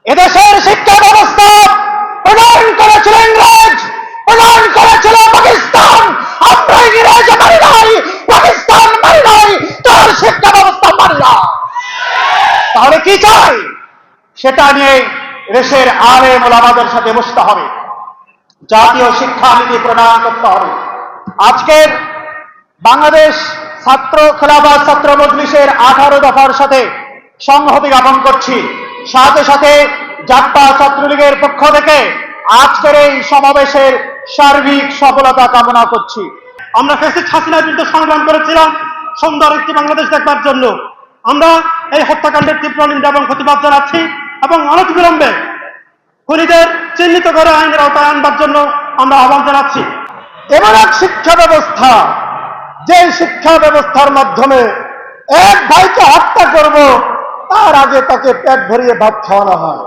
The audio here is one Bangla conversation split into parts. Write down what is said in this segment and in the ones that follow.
এদেশের শিক্ষা ব্যবস্থা প্রদান করেছিল ইংরেজ, প্রদান করেছিল পাকিস্তান। আমরা ইংরেজ মারি নাই, পাকিস্তান মারি নাই, তার শিক্ষা ব্যবস্থা মারি না। তাহলে কি চাই? সেটা নিয়ে দেশের আলেম ওলামাদের সাথে বসতে হবে, জাতীয় শিক্ষানীতি প্রণয়ন করতে হবে। আজকের বাংলাদেশ ছাত্র খেলাফত ছাত্র মজলিসের 18 দফার সাথে সংহতি জ্ঞাপন করছি। সাথে সাথে জাতীয় ছাত্রলীগের পক্ষ থেকে আজকের এই সমাবেশের সার্বিক সফলতা কামনা করছি। আমরা ফ্যাসিস্ট হাসিনার বিরুদ্ধে সংগ্রাম করেছিলাম সুন্দর একটি বাংলাদেশ দেখবার জন্য। আমরা এই হত্যাকাণ্ডের তীব্র নিন্দা এবং প্রতিবাদ জানাচ্ছি এবং অনতিবিলম্বে খুনিদের চিহ্নিত করে আইনের আওতায় আনবার জন্য আমরা আহ্বান জানাচ্ছি। এমন এক শিক্ষা ব্যবস্থা, যে শিক্ষা ব্যবস্থার মাধ্যমে এক ভাইকে হত্যা করব, তার আগে তাকে পেট ভরিয়ে ভাত খাওয়ানো হয়,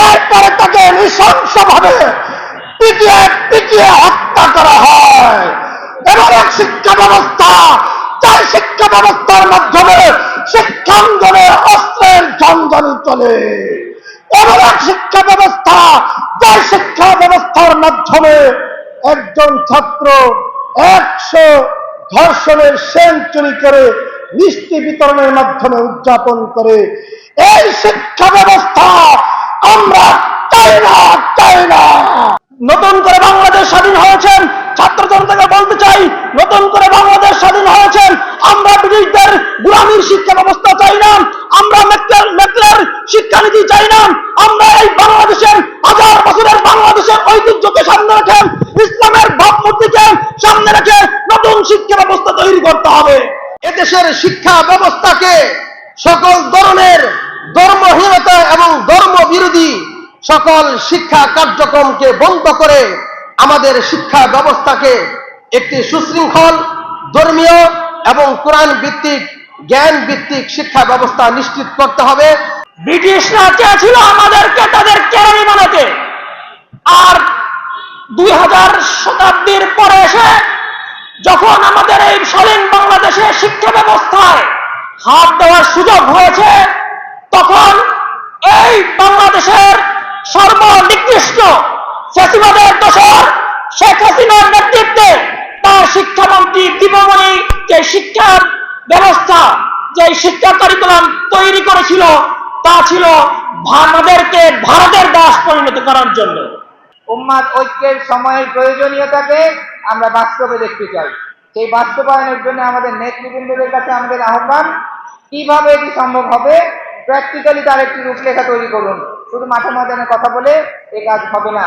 এরপরে তাকে নৃশংসভাবে পিটিয়ে পিটিয়ে হত্যা করা হয়। এমন এক শিক্ষা ব্যবস্থা, যে শিক্ষা ব্যবস্থার মাধ্যমে শিক্ষাঙ্গনে অস্ত্রের ঝনঝনি চলে। এমন এক শিক্ষা ব্যবস্থা, যে শিক্ষা ব্যবস্থার মাধ্যমে একজন ছাত্র 100 ধর্ষণের সেঞ্চুরি করে মিষ্টি বিতরণের মাধ্যমে উদযাপন করে। এই শিক্ষা ব্যবস্থা আমরা চাই না, চাই না। নতুন করে বাংলাদেশ স্বাধীন হয়েছেন, ছাত্র জনতাকে বলতে চাই, নতুন করে বাংলাদেশ স্বাধীন হয়েছেন, আমরা ব্রিটিশদের গোলামীর শিক্ষা ব্যবস্থা চাই না, আমরা মেকলের শিক্ষানীতি চাই না। আমরা এই বাংলাদেশের 1000 বছরের বাংলাদেশের ঐতিহ্যকে সামনে রেখে, ইসলামের ভাবমূর্তিকে সামনে রেখে নতুন শিক্ষা ব্যবস্থা তৈরি করতে হবে। এদেশের শিক্ষা ব্যবস্থাকে সকল ধরনের ধর্মহীনতা এবং ধর্ম বিরোধী সকল শিক্ষা কার্যক্রমকে বন্ধ করে আমাদের শিক্ষা ব্যবস্থাকে একটি সুশৃঙ্খল ধর্মীয় এবং কোরআন ভিত্তিক জ্ঞান ভিত্তিক শিক্ষা ব্যবস্থা নিশ্চিত করতে হবে। ব্রিটিশরা চেয়েছিল আমাদেরকে তাদের কেরানি বানাতে, আর 2000 শতাব্দীর পরে এসে যখন আমাদের এই স্বাধীন বাংলাদেশের শিক্ষা ব্যবস্থায় হাত দেওয়ার সুযোগ হয়েছে, তখন এই বাংলাদেশের সর্বনিকৃষ্ট ফ্যাসিবাদের দোসর শেখ হাসিনার নেতৃত্বে তার শিক্ষামন্ত্রী দীপমণি যে শিক্ষা ব্যবস্থা, যে শিক্ষা কারিকুলাম তৈরি করেছিল, তা ছিল আমাদেরকে ভারতের দাস পরিণত করার জন্য। উম্মাত ঐক্যের সময়ের প্রয়োজনীয়তাকে আমরা বাস্তবে দেখতে চাই। সেই বাস্তবায়নের জন্য আমাদের নেতৃবৃন্দদের কাছে আমাদের আহ্বান, কিভাবে এটি সম্ভব হবে, প্র্যাকটিক্যালি তার একটি রূপরেখা তৈরি করুন। শুধু মাঠে ময়দানে কথা বলে এ কাজ হবে না।